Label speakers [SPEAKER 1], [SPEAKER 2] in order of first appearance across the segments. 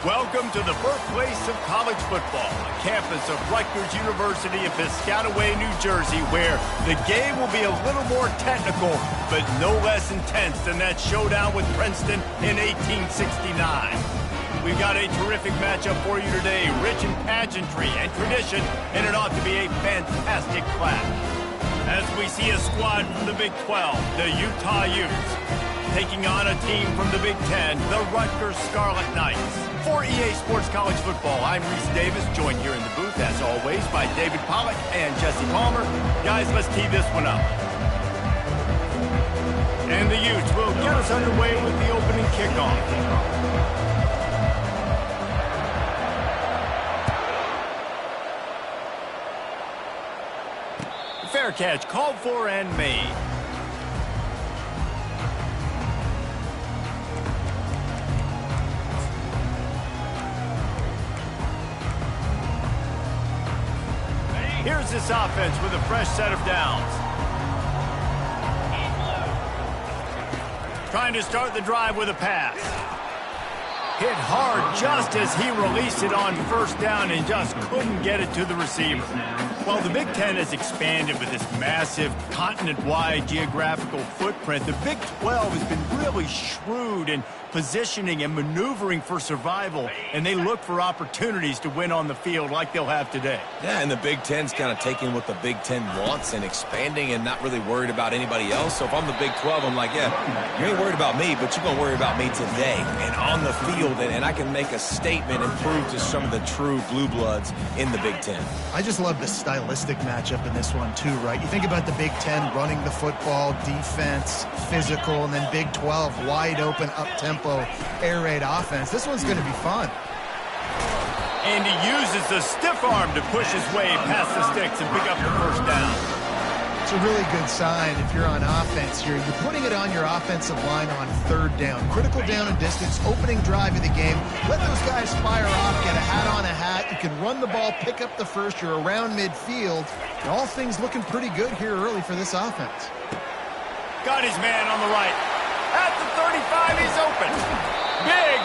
[SPEAKER 1] Welcome to the birthplace of college football, the campus of Rutgers University in Piscataway, New Jersey, where the game will be a little more technical, but no less intense than that showdown with Princeton in 1869. We've got a terrific matchup for you today, rich in pageantry and tradition, and it ought to be a fantastic clash. As we see a squad from the Big 12, the Utah Utes, taking on a team from the Big 10, the Rutgers Scarlet Knights. For EA Sports College Football, I'm Reese Davis, joined here in the booth, as always, by David Pollack and Jesse Palmer. Guys, let's tee this one up. And the Utes will get us underway with the opening kickoff. Fair catch called for and made. Here's this offense with a fresh set of downs. Trying to start the drive with a pass. Hit hard just as he released it on first down and just couldn't get it to the receiver. Well, the Big Ten has expanded with this massive continent-wide geographical footprint. The Big 12 has been really shrewd in positioning and maneuvering for survival, and they look for opportunities to win on the field like they'll have today.
[SPEAKER 2] Yeah, and the Big Ten's kind of taking what the Big Ten wants and expanding and not really worried about anybody else. So if I'm the Big 12, I'm like, yeah, you ain't worried about me, but you're going to worry about me today and on the field, and I can make a statement and prove to some of the true blue bloods in the Big Ten.
[SPEAKER 3] I just love the stylistic matchup in this one too, right? You think about the Big Ten running the football, defense, physical, and then Big 12 wide open, up-tempo, air raid offense. This one's going to be fun.
[SPEAKER 1] And he uses the stiff arm to push his way past the sticks and pick up the first down.
[SPEAKER 3] It's a really good sign if you're on offense here. You're putting it on your offensive line on third down. Critical down and distance, opening drive of the game. Let those guys fire off, get a hat on a hat. You can run the ball, pick up the first. You're around midfield. And all things looking pretty good here early for this offense.
[SPEAKER 1] Got his man on the right. At the 35, he's open.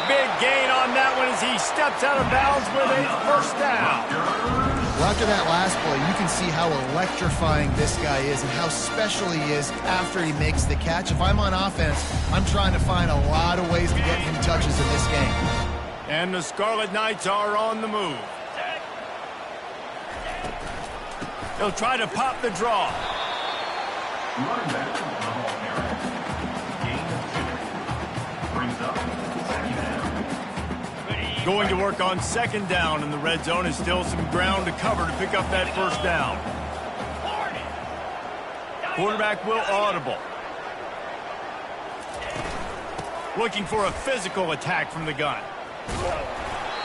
[SPEAKER 1] Big gain on that one as he steps out of bounds with a first down.
[SPEAKER 3] Well, after that last play, you can see how electrifying this guy is and how special he is after he makes the catch. If I'm on offense, I'm trying to find a lot of ways to get him touches in this game.
[SPEAKER 1] And the Scarlet Knights are on the move. They'll try to pop the draw. Going to work on second down, and the red zone is still some ground to cover to pick up that first down. Quarterback will audible. Looking for a physical attack from the gun.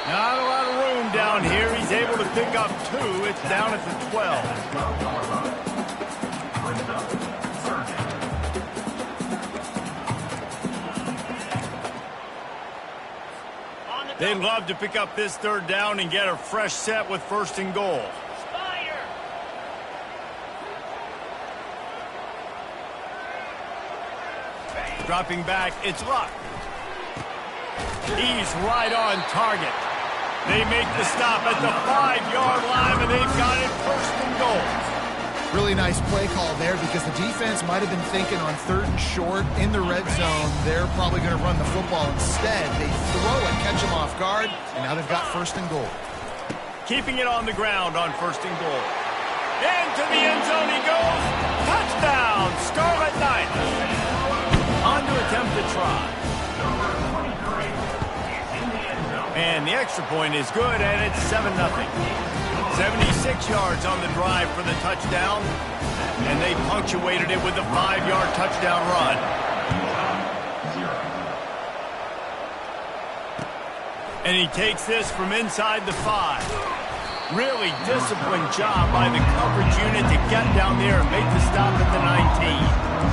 [SPEAKER 1] Not a lot of room down here. He's able to pick up two. It's down at the 12. They'd love to pick up this third down and get a fresh set with first and goal. Dropping back, it's Luck. He's right on target. They make the stop at the 5-yard line, and they've got it first and goal.
[SPEAKER 3] Really nice play call there because the defense might have been thinking on third and short in the red zone. They're probably going to run the football instead. They throw it, catch them off guard, and now they've got first and goal.
[SPEAKER 1] Keeping it on the ground on first and goal. Into the end zone he goes. Touchdown, Scarlet Knights. On to attempt the try. And the extra point is good, and it's 7-0. 76 yards on the drive for the touchdown, and they punctuated it with a 5-yard touchdown run. And he takes this from inside the 5. Really disciplined job by the coverage unit to get down there and make the stop at the 19.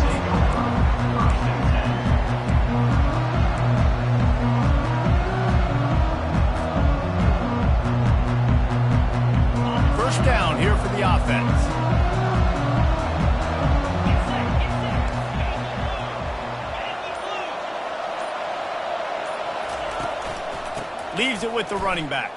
[SPEAKER 1] Down here for the offense. Leaves it with the running back.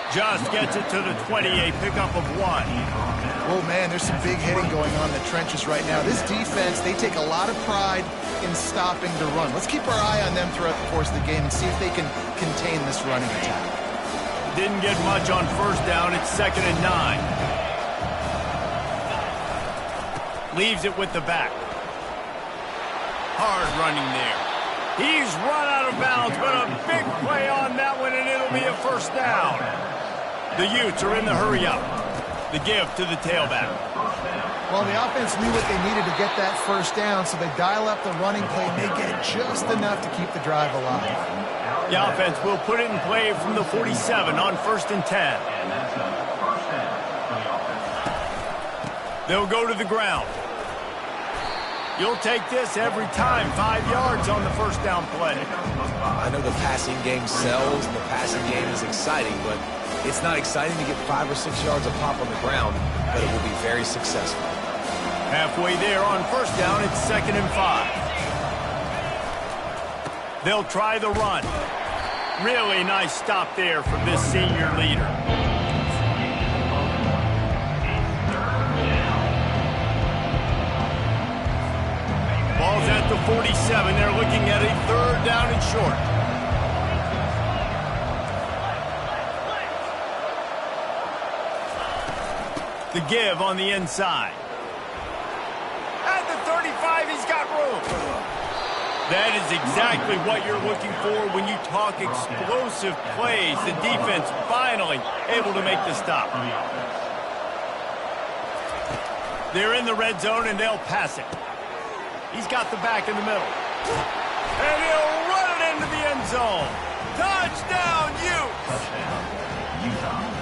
[SPEAKER 1] Just gets it to the 20, a pickup of 1.
[SPEAKER 3] Oh, man, there's some big hitting going on in the trenches right now. This defense, they take a lot of pride in stopping the run. Let's keep our eye on them throughout the course of the game and see if they can contain this running attack.
[SPEAKER 1] Didn't get much on first down. It's 2nd and 9. Leaves it with the back. Hard running there. He's run out of bounds, but a big play on that one, and it'll be a first down. The Utes are in the hurry-up. The give to the tailback.
[SPEAKER 3] Well, the offense knew what they needed to get that first down, so they dial up the running play, and they get just enough to keep the drive alive.
[SPEAKER 1] The offense will put it in play from the 47 on 1st and 10. They'll go to the ground. You'll take this every time. 5 yards on the first down play.
[SPEAKER 2] I know the passing game sells and the passing game is exciting, but it's not exciting to get 5 or 6 yards a pop on the ground, but it will be very successful.
[SPEAKER 1] Halfway there on first down, it's 2nd and 5. They'll try the run. Really nice stop there from this senior leader. Ball's at the 47. They're looking at a 3rd down and short. The give on the inside. At the 35, he's got room. That is exactly what you're looking for when you talk explosive plays. The defense finally able to make the stop. They're in the red zone, and they'll pass it. He's got the back in the middle. And he'll run it into the end zone. Touchdown, Utes!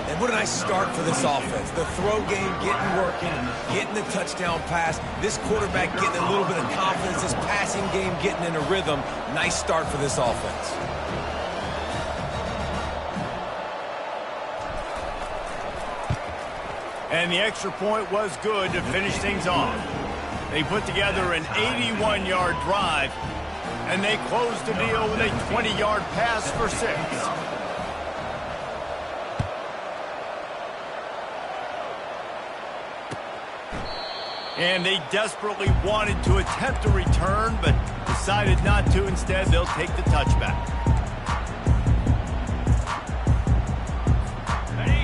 [SPEAKER 2] And what a nice start for this offense. The throw game getting working, getting the touchdown pass. This quarterback getting a little bit of confidence. This passing game getting in a rhythm. Nice start for this offense.
[SPEAKER 1] And the extra point was good to finish things off. They put together an 81-yard drive, and they closed the deal with a 20-yard pass for 6. And they desperately wanted to attempt a return, but decided not to. Instead, they'll take the touchback.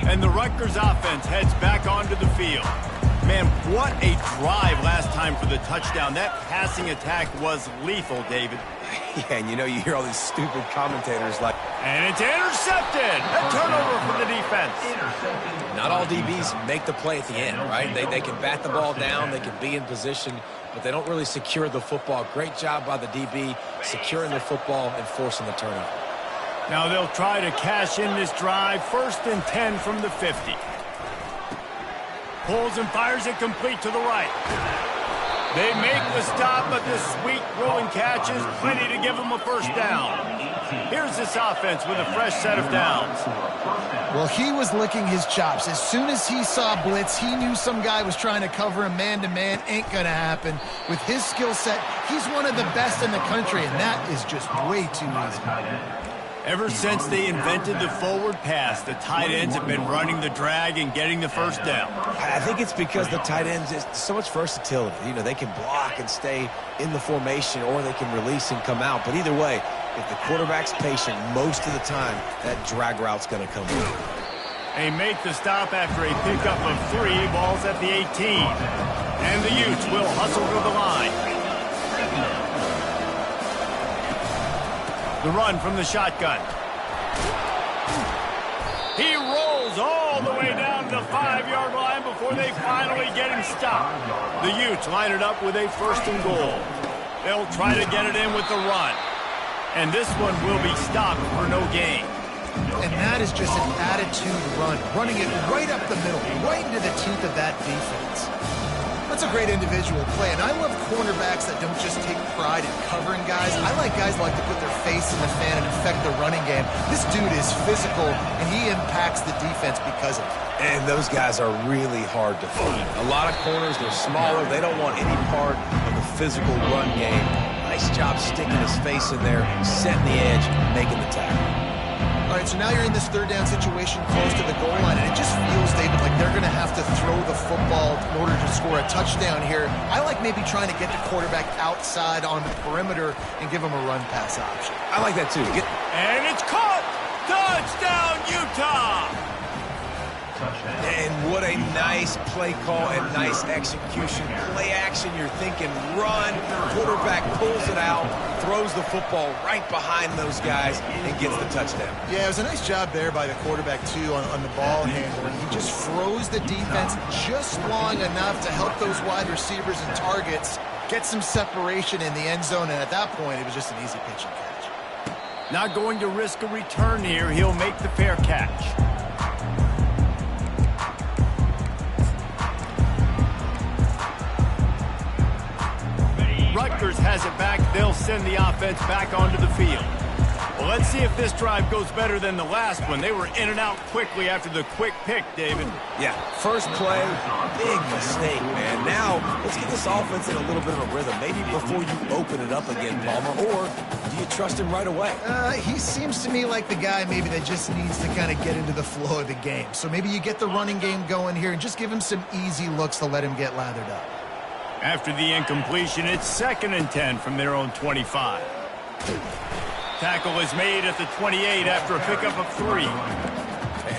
[SPEAKER 1] And the Rutgers offense heads back onto the field. Man, what a drive last time for the touchdown. That passing attack was lethal, David.
[SPEAKER 2] Yeah, and you hear all these stupid commentators like...
[SPEAKER 1] And it's intercepted! A turnover for the defense.
[SPEAKER 2] Not all DBs make the play at the end, right? They can bat the ball down, they can be in position, but they don't really secure the football. Great job by the DB securing the football and forcing the turnover.
[SPEAKER 1] Now they'll try to cash in this drive. 1st and 10 from the 50. Pulls and fires it complete to the right. They make the stop, but the sweet rolling catch is plenty to give them a first down. Here's this offense with a fresh set of downs.
[SPEAKER 3] Well, he was licking his chops. As soon as he saw blitz, he knew some guy was trying to cover him man-to-man. Ain't going to happen. With his skill set, he's one of the best in the country, and that is just way too easy.
[SPEAKER 1] Ever since they invented the forward pass, the tight ends have been running the drag and getting the first down.
[SPEAKER 2] I think it's because the tight ends is so much versatility. They can block and stay in the formation, or they can release and come out. But either way, if the quarterback's patient most of the time, that drag route's going to come in.
[SPEAKER 1] They make the stop after a pickup of 3. Balls at the 18. And the Utes will hustle to the line. The run from the shotgun. He rolls all the way down to the 5-yard line before they finally get him stopped. The Utes line it up with a 1st and goal. They'll try to get it in with the run. And this one will be stopped for no gain.
[SPEAKER 3] And that is just an attitude run, running it right up the middle, right into the teeth of that defense. That's a great individual play, and I love cornerbacks that don't just take pride in covering guys. I like guys who like to put their face in the fan and affect the running game. This dude is physical, and he impacts the defense because of it.
[SPEAKER 2] And those guys are really hard to find. A lot of corners, they're smaller. They don't want any part of the physical run game. Nice job sticking his face in there, setting the edge, making the tackle.
[SPEAKER 3] right, so now you're in this third down situation close to the goal line, and it just feels, David, like they're going to have to throw the football in order to score a touchdown here. I like maybe trying to get the quarterback outside on the perimeter and give him a run-pass option.
[SPEAKER 2] I like that, too.
[SPEAKER 1] And it's caught! Touchdown, Utah!
[SPEAKER 2] And what a nice play call and nice execution. Play action, you're thinking run. Quarterback pulls it out, throws the football right behind those guys, and gets the touchdown.
[SPEAKER 3] Yeah, it was a nice job there by the quarterback, too, on the ball handling. He just froze the defense just long enough to help those wide receivers and targets get some separation in the end zone, and at that point, it was just an easy pitch and catch.
[SPEAKER 1] Not going to risk a return here. He'll make the fair catch. Rutgers has it back. They'll send the offense back onto the field. Well, let's see if this drive goes better than the last one. They were in and out quickly after the quick pick, David.
[SPEAKER 2] Yeah, first play, big mistake, man. Now, let's get this offense in a little bit of a rhythm. Maybe before you open it up again, Palmer, or do you trust him right away?
[SPEAKER 3] He seems to me like the guy maybe that just needs to kind of get into the flow of the game. So maybe you get the running game going here and just give him some easy looks to let him get lathered up.
[SPEAKER 1] After the incompletion, it's 2nd and 10 from their own 25. Tackle is made at the 28 after a pickup of 3.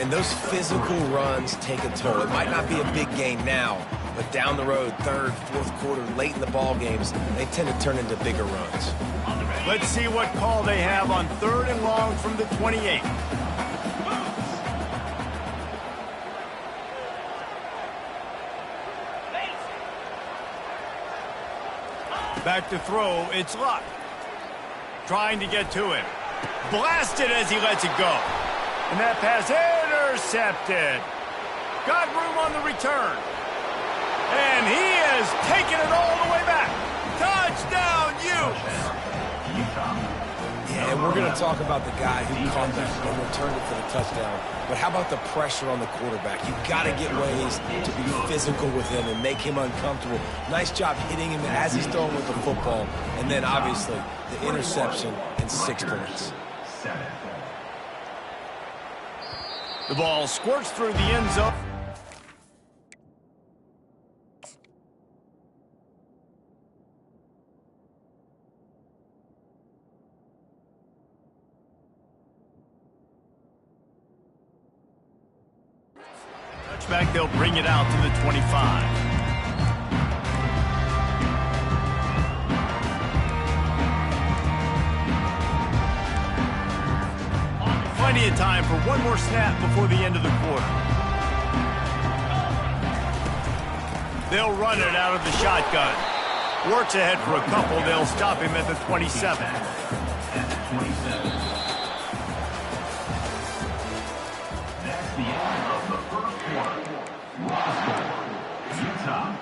[SPEAKER 2] And those physical runs take a toll. It might not be a big gain now, but down the road, third, fourth quarter, late in the ball games, they tend to turn into bigger runs.
[SPEAKER 1] Let's see what call they have on 3rd and long from the 28. Back to throw, it's Luck. Trying to get to him. Blasted as he lets it go. And that pass intercepted. Got room on the return. And he has taken it all the way back. Touchdown, Utes!
[SPEAKER 2] Yeah, and we're going to talk about the guy who caught that and returned it for the touchdown. But how about the pressure on the quarterback? You've got to get ways to be physical with him and make him uncomfortable. Nice job hitting him as he's throwing with the football. And then, obviously, the interception and 6 points.
[SPEAKER 1] The ball squirts through the end zone. Touchback, they'll bring it out to the 25. Plenty of time for one more snap before the end of the quarter. They'll run it out of the shotgun. Works ahead for a couple. They'll stop him at the 27.
[SPEAKER 4] That's the end of the first quarter. Raw score, Utah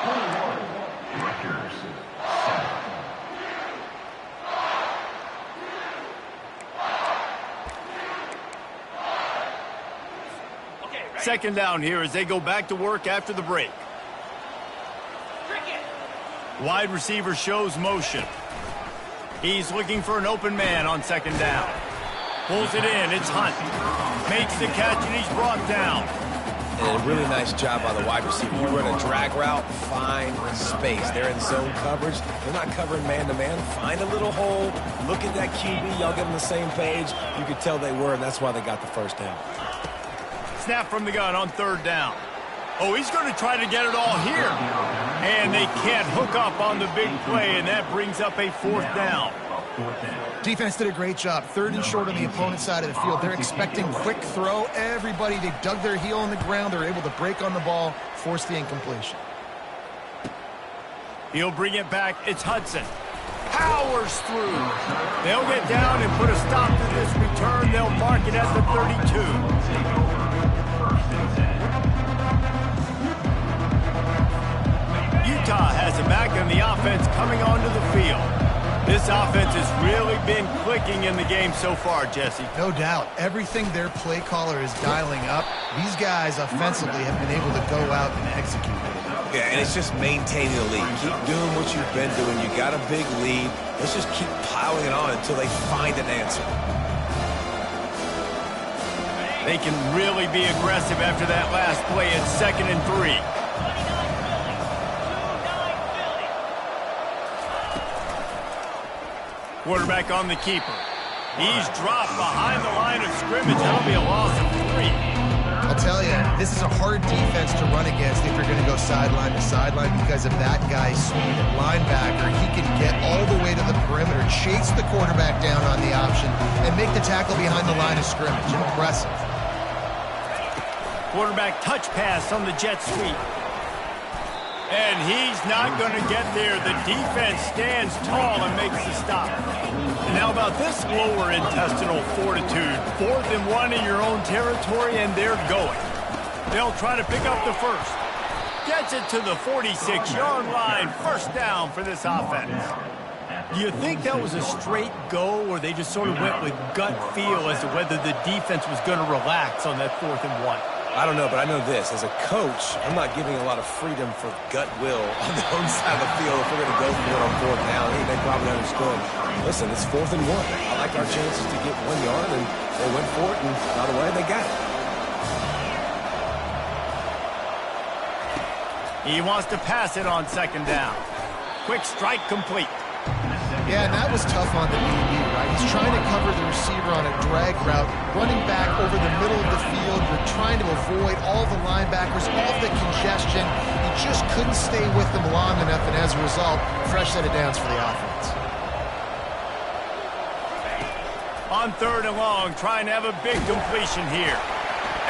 [SPEAKER 4] 21, Rutgers 7.
[SPEAKER 1] Second down here as they go back to work after the break. Wide receiver shows motion. He's looking for an open man on 2nd down. Pulls it in. It's Hunt. Makes the catch, and he's brought down.
[SPEAKER 2] And a really nice job by the wide receiver. You run a drag route, find space. They're in zone coverage. They're not covering man-to-man. Find a little hole. Look at that QB. Y'all get on the same page. You could tell they were, and that's why they got the first down.
[SPEAKER 1] Snap from the gun on 3rd down. Oh, he's going to try to get it all here. And they can't hook up on the big play, and that brings up a 4th down.
[SPEAKER 3] Defense did a great job. 3rd and short on the opponent's side of the field. They're expecting quick throw. Everybody, they dug their heel on the ground. They're able to break on the ball, force the incompletion.
[SPEAKER 1] He'll bring it back. It's Hudson. Powers through. They'll get down and put a stop to this return. They'll mark it at the 32. Utah has it back, and the offense coming onto the field. This offense has really been clicking in the game so far, Jesse.
[SPEAKER 3] No doubt. Everything their play caller is dialing up, these guys offensively have been able to go out and execute.
[SPEAKER 2] Yeah, and it's just maintaining the lead. Keep doing what you've been doing. You got a big lead. Let's just keep piling it on until they find an answer.
[SPEAKER 1] They can really be aggressive after that last play at 2nd and 3. Quarterback on the keeper. He's dropped behind the line of scrimmage. That'll be a loss of 3.
[SPEAKER 3] I'll tell you, this is a hard defense to run against if you're going to go sideline to sideline because of that guy's speed at linebacker. He can get all the way to the perimeter, chase the quarterback down on the option, and make the tackle behind the line of scrimmage. Impressive.
[SPEAKER 1] Quarterback touch pass on the jet sweep. And he's not going to get there. The defense stands tall and makes the stop. And how about this lower intestinal fortitude? 4th and 1 in your own territory, and they're going. They'll try to pick up the first. Gets it to the 46-yard line. First down for this offense. Do you think that was a straight go, or they just sort of went with gut feel as to whether the defense was going to relax on that 4th and 1?
[SPEAKER 2] I don't know, but I know this. As a coach, I'm not giving a lot of freedom for gut will on the home side of the field. If we're going to go for it on 4th down, they probably understood. Listen, it's 4th and 1. I like our chances to get 1 yard, and they went for it, and by the way, they got it.
[SPEAKER 1] He wants to pass it on 2nd down. Quick strike complete.
[SPEAKER 3] Yeah, and that was tough on the DB, right? He's trying to cover the receiver on a drag route, running back over the middle of the field. You're trying to avoid all the linebackers, all the congestion. He just couldn't stay with them long enough, and as a result, fresh set of downs for the offense.
[SPEAKER 1] On 3rd and long, trying to have a big completion here.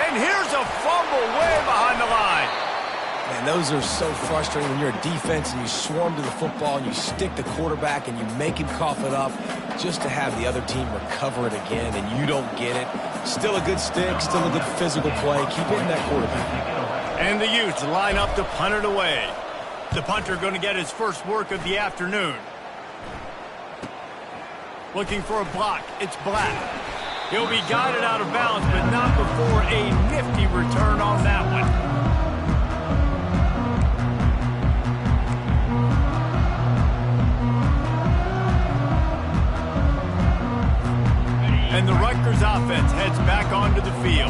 [SPEAKER 1] And here's a fumble way behind the line.
[SPEAKER 2] Man, those are so frustrating when you're a defense and you swarm to the football and you stick the quarterback and you make him cough it up just to have the other team recover it again and you don't get it. Still a good stick, still a good physical play. Keep hitting that quarterback.
[SPEAKER 1] And the Utes line up to punt it away. The punter going to get his first work of the afternoon. Looking for a block. It's Black. He'll be guided out of bounds, but not before a nifty return on that one. And the Rutgers offense heads back onto the field.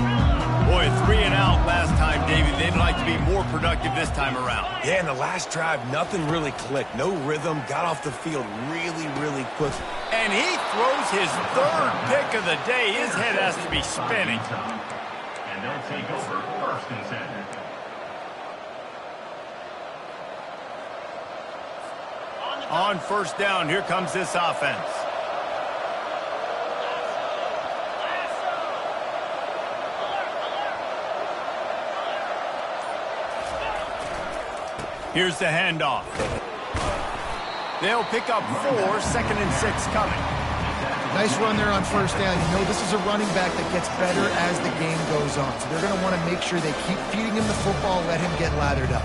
[SPEAKER 1] Boy, 3 and out last time, David. They'd like to be more productive this time around.
[SPEAKER 2] Yeah, in the last drive, nothing really clicked. No rhythm. Got off the field really, really quick.
[SPEAKER 1] And he throws his 3rd pick of the day. His head has to be spinning.
[SPEAKER 4] And they'll take over 1st and 10.
[SPEAKER 1] On 1st down, here comes this offense. Here's the handoff. They'll pick up 4, 2nd and 6 coming.
[SPEAKER 3] Nice run there on 1st down. You know this is a running back that gets better as the game goes on. So they're going to want to make sure they keep feeding him the football, let him get lathered up.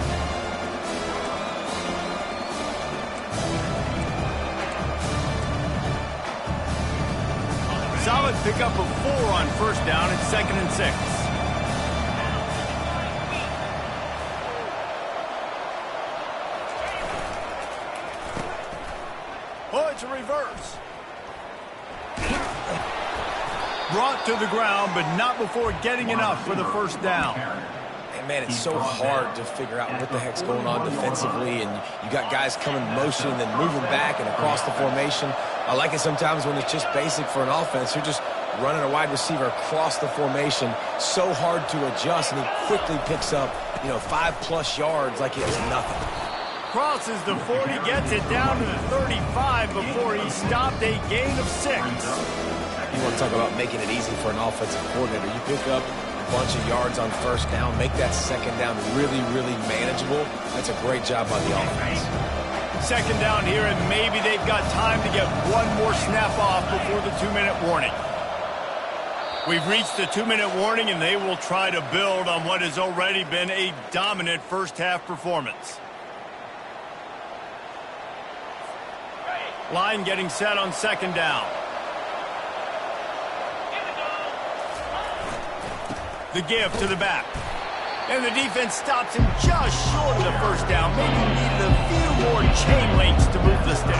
[SPEAKER 1] Solid pickup of 4 on 1st down at 2nd and 6. Oh, it's a reverse. Brought to the ground, but not before getting enough for the 1st down.
[SPEAKER 2] And man, it's so hard to figure out what the heck's going on defensively, and you got guys coming motion and then moving back and across the formation. I like it sometimes when it's just basic for an offense. You're just running a wide receiver across the formation. So hard to adjust, and he quickly picks up, 5+ yards like it was nothing.
[SPEAKER 1] Crosses the 40, gets it down to the 35 before he stopped a gain of 6.
[SPEAKER 2] You want to talk about making it easy for an offensive coordinator. You pick up a bunch of yards on 1st down, make that 2nd down really, really manageable. That's a great job by the offense.
[SPEAKER 1] 2nd down here, and maybe they've got time to get one more snap off before the 2-minute warning. We've reached the 2-minute warning, and they will try to build on what has already been a dominant first-half performance. Line getting set on 2nd down. The give to the back. And the defense stops him just short of the 1st down. Maybe needed a few more chain links to move the sticks.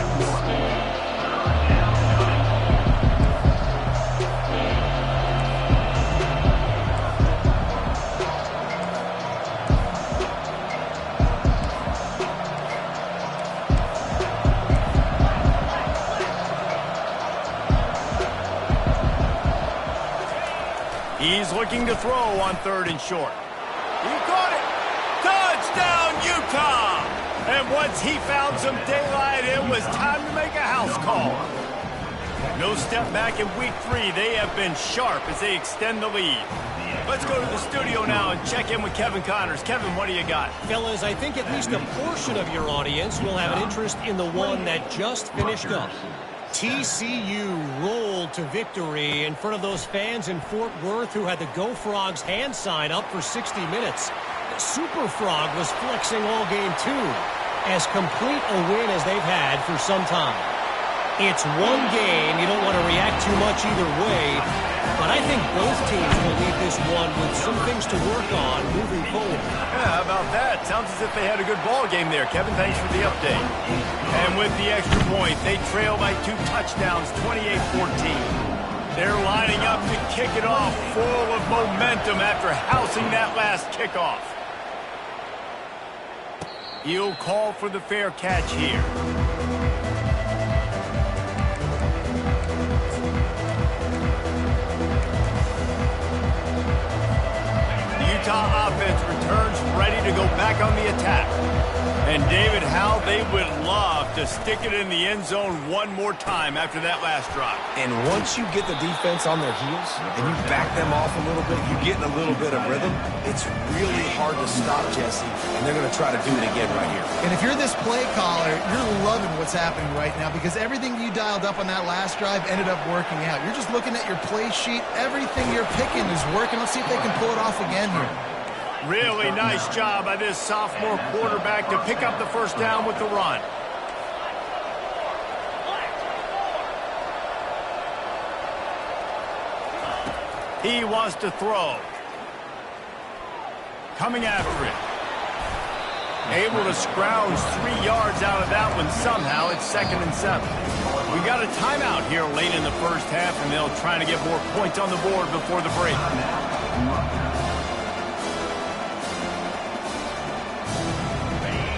[SPEAKER 1] He's looking to throw on 3rd and short. He caught it. Touchdown, Utah! And once he found some daylight, it was time to make a house call. No step back in week 3. They have been sharp as they extend the lead. Let's go to the studio now and check in with Kevin Connors. Kevin, what do you got?
[SPEAKER 5] Fellas, I think at least a portion of your audience will have an interest in the one that just finished up. TCU rolled to victory in front of those fans in Fort Worth who had the Go Frogs hand sign up for 60 minutes. Super Frog was flexing all game too. As complete a win as they've had for some time. It's one game. You don't want to react too much either way. But I think both teams will leave this one with some things to work on moving forward.
[SPEAKER 1] Yeah, how about that? Sounds as if they had a good ball game there. Kevin, thanks for the update. And with the extra point, they trail by 2 touchdowns, 28-14. They're lining up to kick it off full of momentum after housing that last kickoff. He'll call for the fair catch here. Utah offense returns ready to go back on the attack. And David, how they would love to stick it in the end zone one more time after that last drive.
[SPEAKER 2] And once you get the defense on their heels and you back them off a little bit, you get in a little bit of rhythm, it's really hard to stop, Jesse. And they're going to try to do it again right here.
[SPEAKER 3] And if you're this play caller, you're loving what's happening right now because everything you dialed up on that last drive ended up working out. You're just looking at your play sheet. Everything you're picking is working. Let's see if they can pull it off again here.
[SPEAKER 1] Really nice job by this sophomore quarterback to pick up the first down with the run. He wants to throw. Coming after it. Able to scrounge 3 yards out of that one somehow. It's 2nd and 7. We got a timeout here late in the first half, and they'll try to get more points on the board before the break.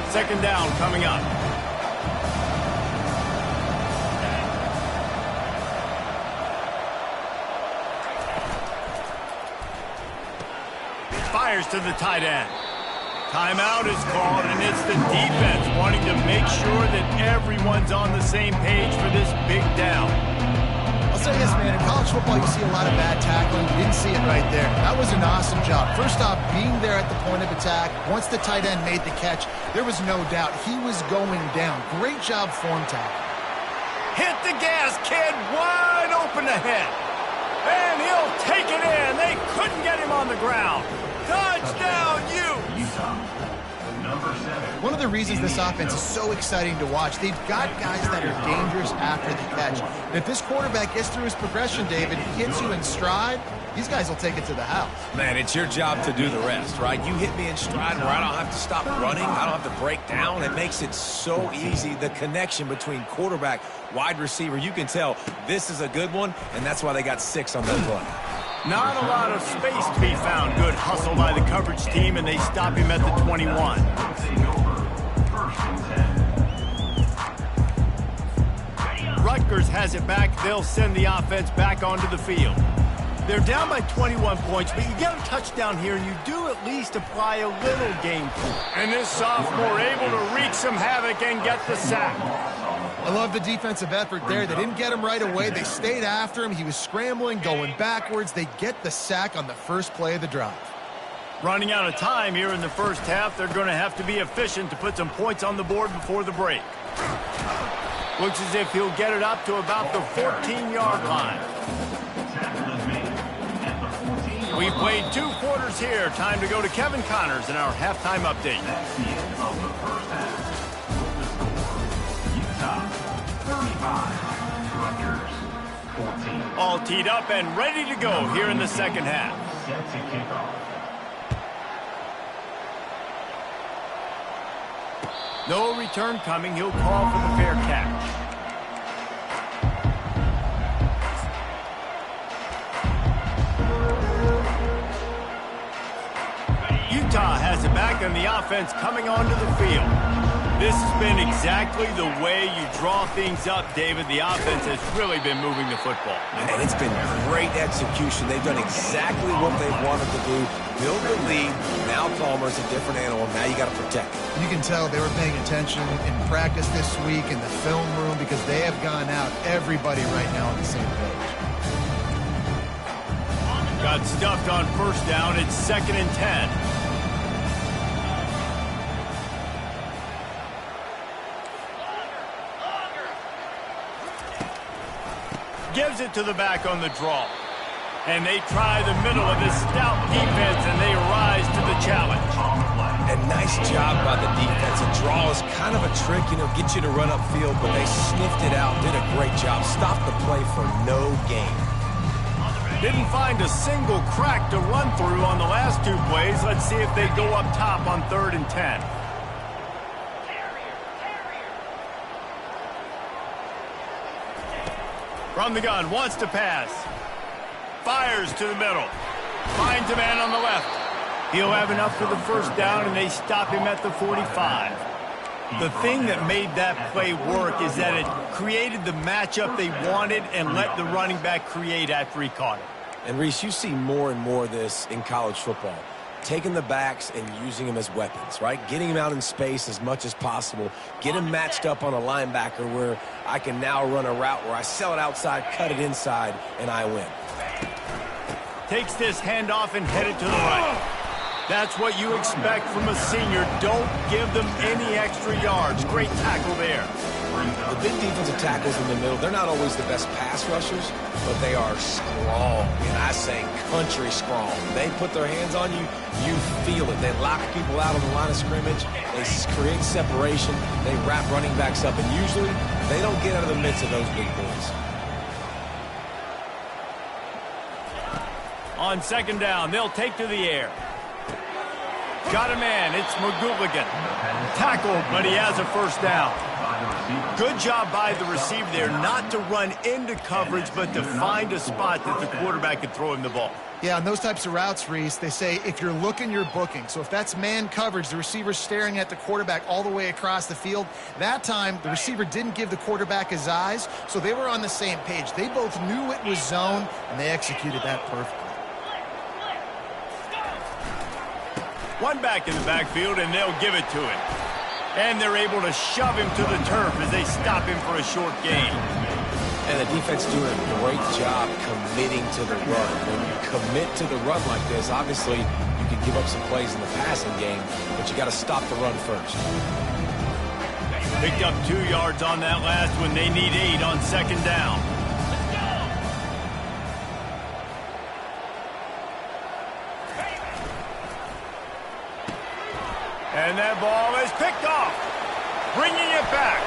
[SPEAKER 1] 2nd down coming up. Fires to the tight end. Timeout is called, and it's the defense wanting to make sure that everyone's on the same page for this big down.
[SPEAKER 3] I'll say this, man. In college football, you see a lot of bad tackling. You didn't see it right there. That was an awesome job. First off, being there at the point of attack. Once the tight end made the catch, there was no doubt he was going down. Great job form tackle.
[SPEAKER 1] Hit the gas, kid. Wide open ahead. And he'll take it in. They couldn't get him on the ground. Touchdown,
[SPEAKER 4] Utah. Number 7.
[SPEAKER 3] One of the reasons this offense is so exciting to watch, they've got guys that are dangerous after the catch. And if this quarterback gets through his progression, David, he hits you in stride, these guys will take it to the house.
[SPEAKER 2] Man, it's your job to do the rest, right? You hit me in stride where I don't have to stop running. I don't have to break down. It makes it so easy. The connection between quarterback, wide receiver, you can tell this is a good one, and that's why they got 6 on that play.
[SPEAKER 1] Not a lot of space to be found. Good hustle by the coverage team, and they stop him at the 21. Rutgers has it back. They'll send the offense back onto the field. They're down by 21 points, but you get a touchdown here, and you do at least apply a little game plan. And this sophomore able to wreak some havoc and get the sack.
[SPEAKER 3] I love the defensive effort there. They didn't get him right away. They stayed after him. He was scrambling, going backwards. They get the sack on the first play of the drive.
[SPEAKER 1] Running out of time here in the first half. They're going to have to be efficient to put some points on the board before the break. Looks as if he'll get it up to about the 14-yard line. We've played 2 quarters here. Time to go to Kevin Connors in our halftime update.
[SPEAKER 4] That's the end of the first half. Utah 35, Rutgers 14.
[SPEAKER 1] All teed up and ready to go here in the second half.
[SPEAKER 4] Set to kick off.
[SPEAKER 1] No return coming. He'll call for the fair catch. Utah has it back, and the offense coming onto the field. This has been exactly the way you draw things up, David. The offense has really been moving the football.
[SPEAKER 2] And it's been great execution. They've done exactly what they wanted to do. Build the lead. Now Palmer's a different animal. Now you got to protect it.
[SPEAKER 3] You can tell they were paying attention in practice this week in the film room because they have gone out, everybody right now on the same page.
[SPEAKER 1] Got stuffed on first down. It's 2nd and 10. Gives it to the back on the draw. And they try the middle of this stout defense, and they rise to the challenge.
[SPEAKER 2] And nice job by the defense. A draw is kind of a trick, get you to run upfield, but they sniffed it out, did a great job. Stopped the play for no gain.
[SPEAKER 1] Didn't find a single crack to run through on the last 2 plays. Let's see if they go up top on 3rd and 10. From the gun, wants to pass. Fires to the middle. Finds a man on the left. He'll have enough for the first down, and they stop him at the 45. The thing that made that play work is that it created the matchup they wanted and let the running back create after he caught it.
[SPEAKER 2] And, Reese, you see more and more of this in college football. Taking the backs and using them as weapons, right? Getting them out in space as much as possible. Get them matched up on a linebacker where I can now run a route where I sell it outside, cut it inside, and I win.
[SPEAKER 1] Takes this handoff and headed to the right. That's what you expect from a senior. Don't give them any extra yards. Great tackle there.
[SPEAKER 2] The big defensive tackles in the middle, they're not always the best pass rushers, but they are strong, and I say country strong. They put their hands on you, you feel it. They lock people out on the line of scrimmage. They create separation. They wrap running backs up, and usually they don't get out of the midst of those big boys.
[SPEAKER 1] On 2nd down, they'll take to the air. Got a man. It's McGooligan. Tackled, but he has a first down. Good job by the receiver there not to run into coverage, but to find a spot that the quarterback could throw him the ball.
[SPEAKER 3] Yeah, on those types of routes, Reese, they say if you're looking, you're booking. So if that's man coverage, the receiver's staring at the quarterback all the way across the field. That time, the receiver didn't give the quarterback his eyes, so they were on the same page. They both knew it was zone, and they executed that perfectly.
[SPEAKER 1] One back in the backfield, and they'll give it to him. And they're able to shove him to the turf as they stop him for a short gain.
[SPEAKER 2] And the defense doing a great job committing to the run. When you commit to the run like this, obviously you can give up some plays in the passing game, but you got to stop the run first.
[SPEAKER 1] Picked up 2 yards on that last one. They need 8 on 2nd down. And that ball is picked off. Bringing it back.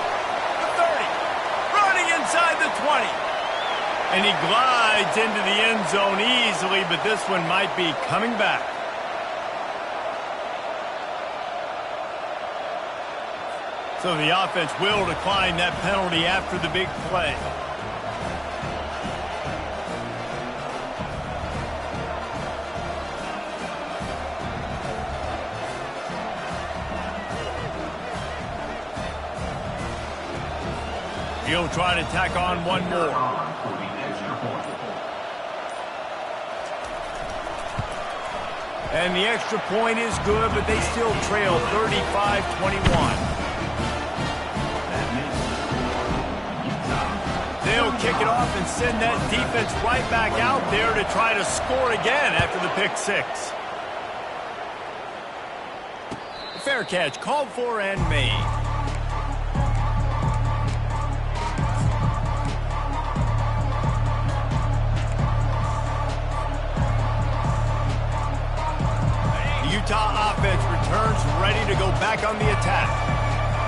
[SPEAKER 1] The 30. Running inside the 20. And he glides into the end zone easily, but this one might be coming back. So the offense will decline that penalty after the big play. He'll try to tack on one more. And the extra point is good, but they still trail 35-21. They'll kick it off and send that defense right back out there to try to score again after the pick 6. Fair catch called for and made. Utah offense returns ready to go back on the attack.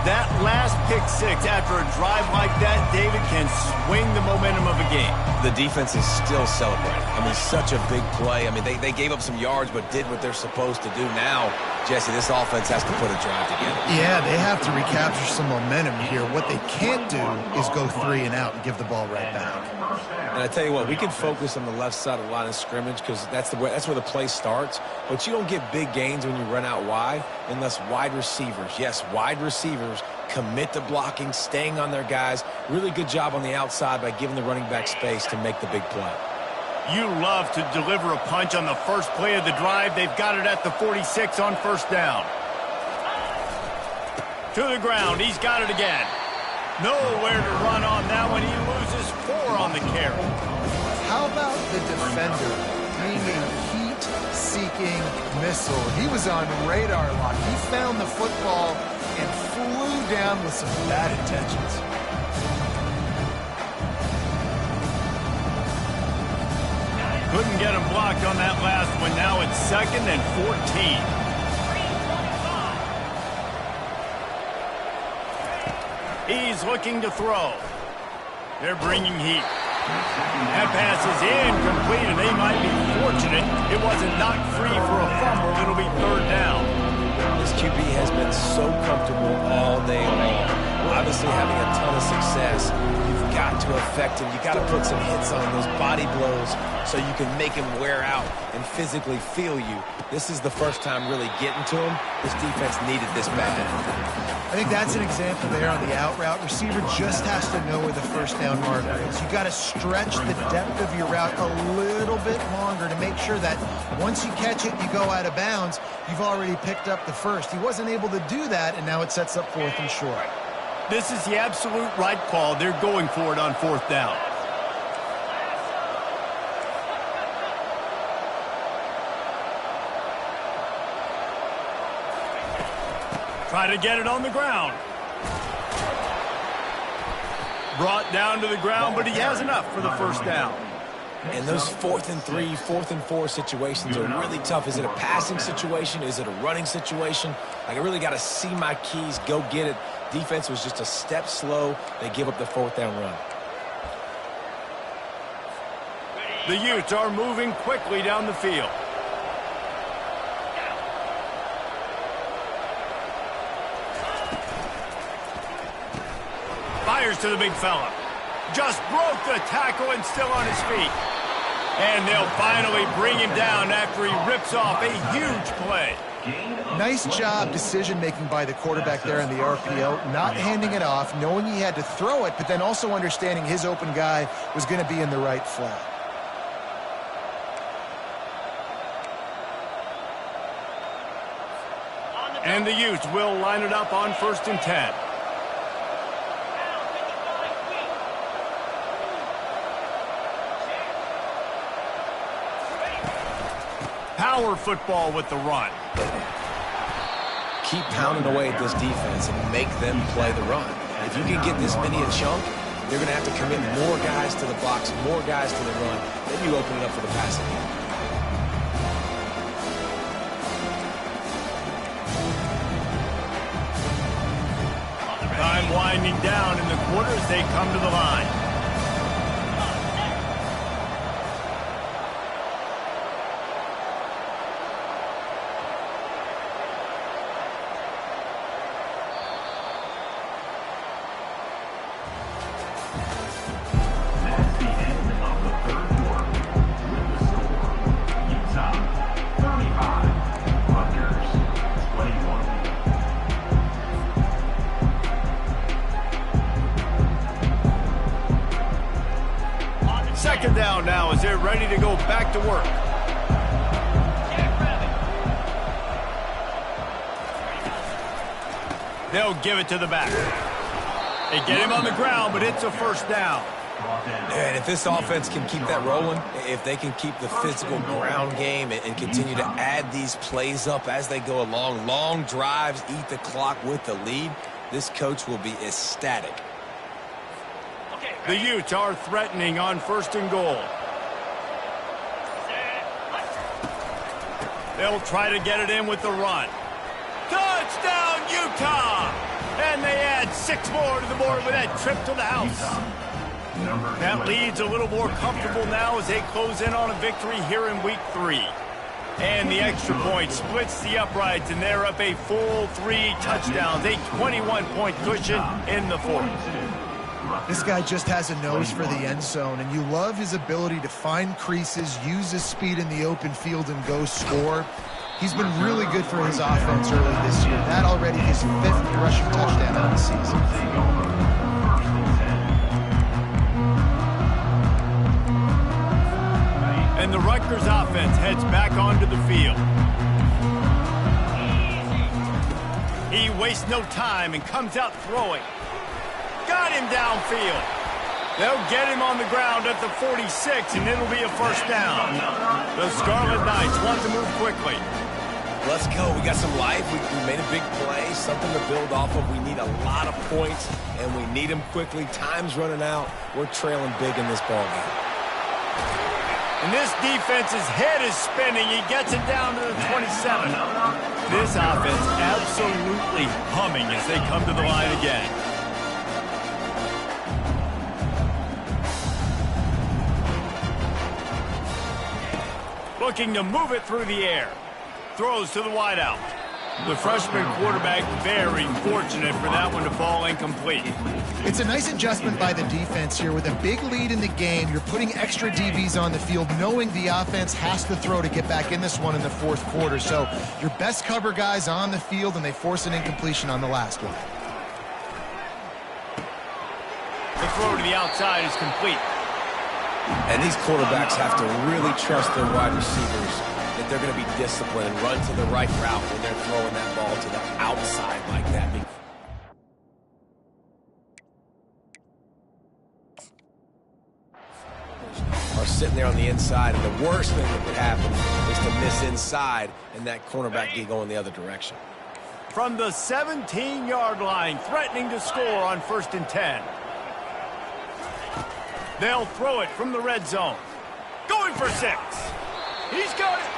[SPEAKER 1] That last pick 6 after a drive like that, David, can swing the momentum of a game.
[SPEAKER 2] The defense is still celebrating. I mean, such a big play. I mean, they gave up some yards but did what they're supposed to do. Now, Jesse, this offense has to put a drive together.
[SPEAKER 3] Yeah, they have to recapture some momentum here. What they can't do is go 3 and out and give the ball right back.
[SPEAKER 2] And I tell you what, we can focus on the left side of the line of scrimmage because that's where the play starts. But you don't get big gains when you run out wide unless wide receivers, yes, wide receivers, commit to blocking, staying on their guys. Really good job on the outside by giving the running back space to make the big play.
[SPEAKER 1] You love to deliver a punch on the first play of the drive. They've got it at the 46 on first down. To the ground. He's got it again. Nowhere to run on that one. He loses 4 on the carry.
[SPEAKER 3] How about the defender being a heat-seeking missile? He was on radar lock. He found the football and flew down with some bad intentions.
[SPEAKER 1] Couldn't get him blocked on that last one. Now it's 2nd and 14. He's looking to throw. They're bringing heat. That pass is incomplete, and they might be fortunate it wasn't knocked free for a fumble. It'll be 3rd down.
[SPEAKER 2] This QB has been so comfortable all day long. Obviously having a ton of success. You've got to affect him. You've got to put some hits on those body blows so you can make him wear out and physically feel you. This is the first time really getting to him. This defense needed this bad.
[SPEAKER 3] I think that's an example there on the out route. Receiver just has to know where the first down marker is. You got to stretch the depth of your route a little bit longer to make sure that once you catch it and you go out of bounds, you've already picked up the first. He wasn't able to do that, and now it sets up 4th and short.
[SPEAKER 1] This is the absolute right call. They're going for it on 4th down. Try to get it on the ground. Brought down to the ground, but he has enough for the first down.
[SPEAKER 2] And those 4th and 3, 4th and 4 situations are really tough. Is it a passing situation? Is it a running situation? Like, I really got to see my keys, go get it. Defense was just a step slow. They give up the 4th down run.
[SPEAKER 1] The Utes are moving quickly down the field. Fires to the big fella. Just broke the tackle and still on his feet. And they'll finally bring him down after he rips off a huge play.
[SPEAKER 3] Nice job decision-making by the quarterback there in the RPO, not handing it off, knowing he had to throw it, but then also understanding his open guy was going to be in the right flat.
[SPEAKER 1] And the Utes will line it up on 1st and 10. Power football with the run.
[SPEAKER 2] Keep pounding away at this defense and make them play the run. If you can get this many a chunk, they're going to have to commit more guys to the box, more guys to the run. Then you open it up for the passing game.
[SPEAKER 1] Time winding down in the quarter as they come to the line.
[SPEAKER 4] That's the end of the 3rd quarter. With the score, Utah 35, Rutgers 21.
[SPEAKER 1] 2nd down now as they're ready to go back to work. They'll give it to the back. They get him on the ground, but it's a 1st down.
[SPEAKER 2] And if this offense can keep that rolling, if they can keep the physical ground game and continue to add these plays up as they go along, long drives, eat the clock with the lead, this coach will be ecstatic.
[SPEAKER 1] The Utes are threatening on 1st and goal. They'll try to get it in with the run. Touchdown, Utah! And they add 6 more to the board with that trip to the house. That lead's a little more comfortable now as they close in on a victory here in week 3. And the extra point splits the uprights, and they're up a full 3 touchdowns, a 21-point cushion in the 4th.
[SPEAKER 3] This guy just has a nose for the end zone, and you love his ability to find creases, use his speed in the open field, and go score. He's been really good for his offense early this year. That already his 5th rushing touchdown of the season.
[SPEAKER 1] And the Rutgers offense heads back onto the field. He wastes no time and comes out throwing. Got him downfield. They'll get him on the ground at the 46, and it'll be a first down. The Scarlet Knights want to move quickly.
[SPEAKER 2] Let's go. We got some life. We made a big play, something to build off of. We need a lot of points, and we need them quickly. Time's running out. We're trailing big in this ballgame.
[SPEAKER 1] And this defense's head is spinning. He gets it down to the 27. This offense absolutely humming as they come to the line again. Looking to move it through the air. Throws to the wideout. The freshman quarterback very fortunate for that one to fall incomplete.
[SPEAKER 3] It's a nice adjustment by the defense here. With a big lead in the game, you're putting extra DBs on the field, knowing the offense has to throw to get back in this one in the 4th quarter. So your best cover guys on the field, and they force an incompletion on the last one.
[SPEAKER 1] The throw to the outside is complete.
[SPEAKER 2] And these quarterbacks have to really trust their wide receivers that they're going to be disciplined and run to the right route when they're throwing that ball to the outside like that. Are sitting there on the inside, and the worst thing that could happen is to miss inside and that cornerback get going the other direction.
[SPEAKER 1] From the 17-yard line, threatening to score on 1st and 10. They'll throw it from the red zone. Going for 6. He's got it.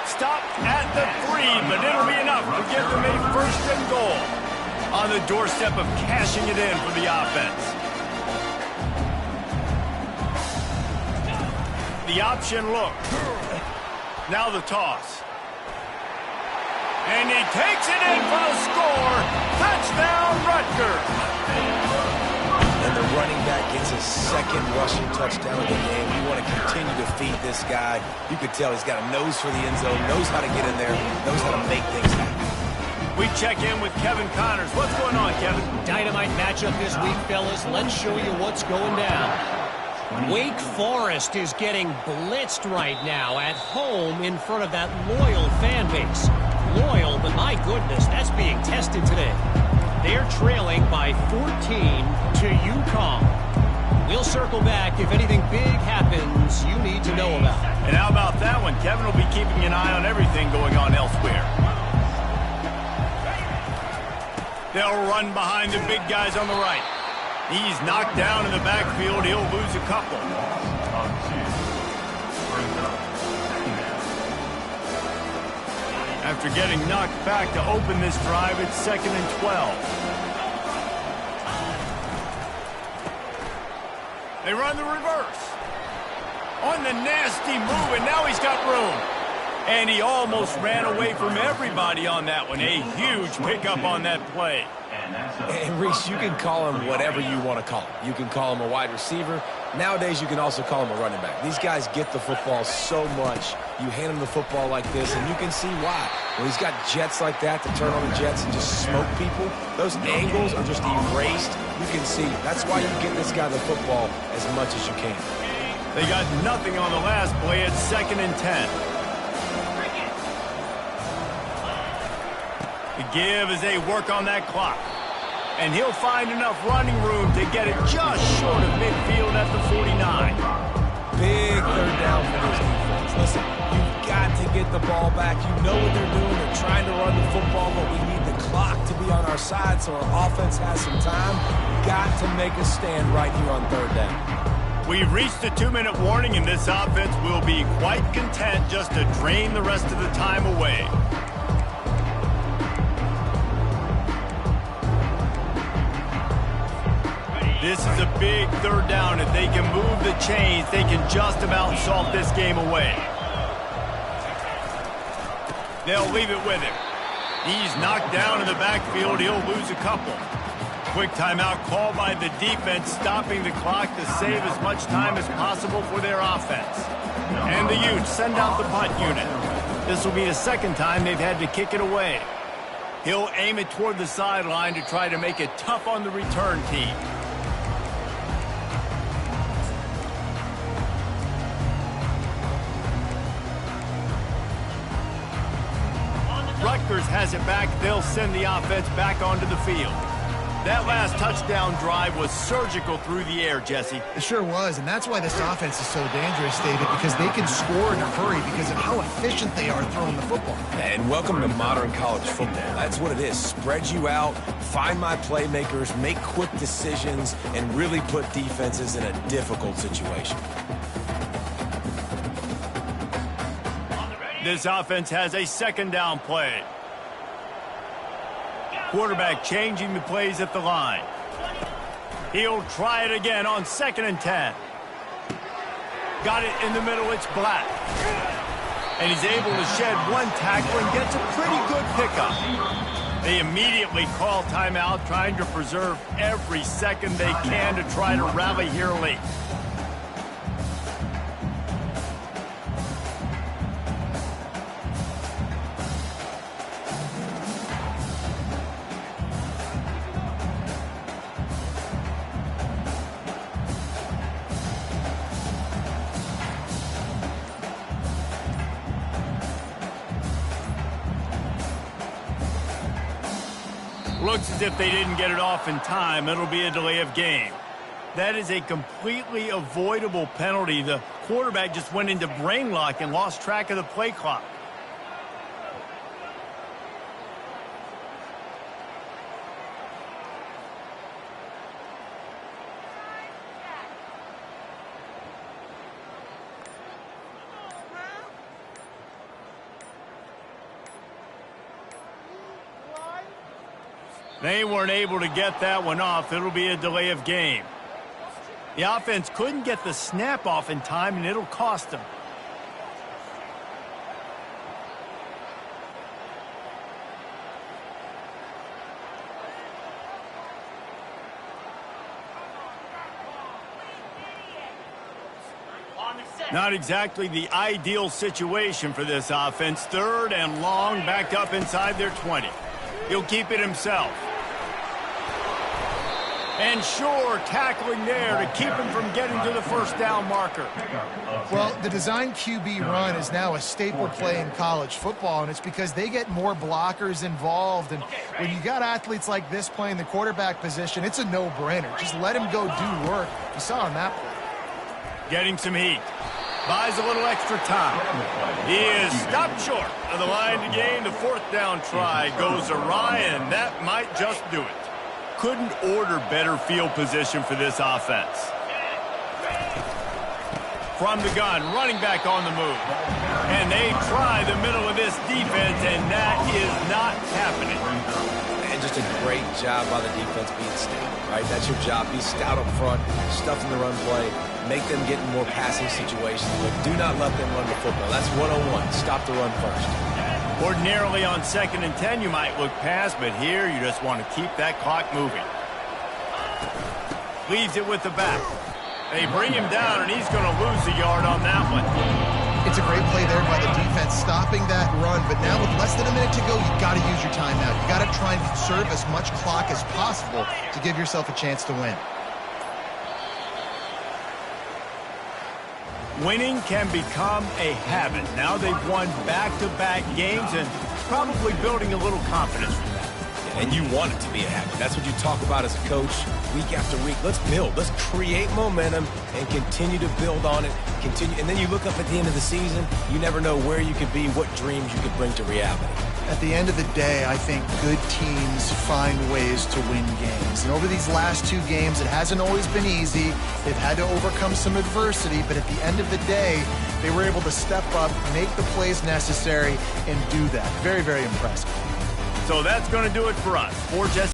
[SPEAKER 1] Stopped at the 3, but it'll be enough to get them a 1st and goal. On the doorstep of cashing it in for the offense. The option look. Now the toss. And he takes it in for the score. Touchdown, Rutgers.
[SPEAKER 2] And the running back gets his 2nd rushing touchdown of the game. You want to continue to feed this guy. You could tell he's got a nose for the end zone, knows how to get in there, knows how to make things happen.
[SPEAKER 1] We check in with Kevin Connors. What's going on, Kevin?
[SPEAKER 5] Dynamite matchup this week, fellas. Let's show you what's going down. Wake Forest is getting blitzed right now at home in front of that loyal fan base. Loyal, but my goodness, that's being tested today. They're trailing by 14 to UConn. We'll circle back if anything big happens you need to know about.
[SPEAKER 1] And how about that one? Kevin will be keeping an eye on everything going on elsewhere. They'll run behind the big guys on the right. He's knocked down in the backfield. He'll lose a couple. After getting knocked back to open this drive, it's 2nd and 12. They run the reverse. On the nasty move, and now he's got room. And he almost ran away from everybody on that one. A huge pickup on that play.
[SPEAKER 2] And Reese, you can call him whatever you want to call him. You can call him a wide receiver. Nowadays, you can also call him a running back. These guys get the football so much. You hand him the football like this, and you can see why. When he's got jets like that to turn on the jets and just smoke people, those angles are just erased. You can see. That's why you get this guy the football as much as you can.
[SPEAKER 1] They got nothing on the last play. It's 2nd and 10. The give as they work on that clock. And he'll find enough running room to get it just short of midfield at the 49.
[SPEAKER 2] Big 3rd down for this defense. Listen, you've got to get the ball back. You know what they're doing. They're trying to run the football, but we need the clock to be on our side so our offense has some time. Got to make a stand right here on 3rd down.
[SPEAKER 1] We've reached the 2-minute warning, and this offense will be quite content just to drain the rest of the time away. This is a big third down. If they can move the chains, they can just about solve this game away. They'll leave it with him. He's knocked down in the backfield. He'll lose a couple. Quick timeout called by the defense, stopping the clock to save as much time as possible for their offense. And the Utes send out the punt unit. This will be the second time they've had to kick it away. He'll aim it toward the sideline to try to make it tough on the return team. Rutgers has it back. They'll send the offense back onto the field. That last touchdown drive was surgical through the air, Jesse.
[SPEAKER 3] It sure was, and that's why this offense is so dangerous, David, because they can score in a hurry because of how efficient they are throwing the football.
[SPEAKER 2] And welcome to modern college football. That's what it is. Spread you out, find my playmakers, make quick decisions, and really put defenses in a difficult situation.
[SPEAKER 1] This offense has a second down play. Quarterback changing the plays at the line. He'll try it again on 2nd and 10. Got it in the middle. It's Black. And he's able to shed one tackle and gets a pretty good pickup. They immediately call timeout, trying to preserve every second they can to try to rally here late. Looks as if they didn't get it off in time. It'll be a delay of game. That is a completely avoidable penalty. The quarterback just went into brain lock and lost track of the play clock. They weren't able to get that one off. It'll be a delay of game. The offense couldn't get the snap off in time, and it'll cost them. Not exactly the ideal situation for this offense. 3rd and long, backed up inside their 20. He'll keep it himself. And sure, tackling there to keep him from getting to the first down marker.
[SPEAKER 3] Well, the design QB run is now a staple play in college football, and it's because they get more blockers involved. And when you got athletes like this playing the quarterback position, it's a no-brainer. Just let him go do work. You saw on that play.
[SPEAKER 1] Getting some heat. Buys a little extra time. He is stopped short of the line to gain. The 4th down try goes awry, and that might just do it. Couldn't order better field position for this offense. From the gun, running back on the move. And they try the middle of this defense, and that is not happening.
[SPEAKER 2] And just a great job by the defense being stout, right? That's your job. Be stout up front, stuff in the run play, make them get in more passing situations, but do not let them run the football. That's 101. Stop the run first.
[SPEAKER 1] Ordinarily on 2nd and 10, you might look past, but here you just want to keep that clock moving. Leaves it with the back. They bring him down, and he's going to lose a yard on that one.
[SPEAKER 3] It's a great play there by the defense, stopping that run. But now with less than a minute to go, you've got to use your timeout. You've got to try and conserve as much clock as possible to give yourself a chance to win.
[SPEAKER 1] Winning can become a habit. Now they've won back-to-back games and probably building a little confidence from that.
[SPEAKER 2] And you want it to be a habit. That's what you talk about as a coach week after week. Let's build. Let's create momentum and continue to build on it. Continue, and then you look up at the end of the season, you never know where you could be, what dreams you could bring to reality.
[SPEAKER 3] At the end of the day, I think good teams find ways to win games. And over these last 2 games, it hasn't always been easy. They've had to overcome some adversity, but at the end of the day, they were able to step up, make the plays necessary, and do that. Very, very impressive.
[SPEAKER 1] So that's going to do it for us. For Jesse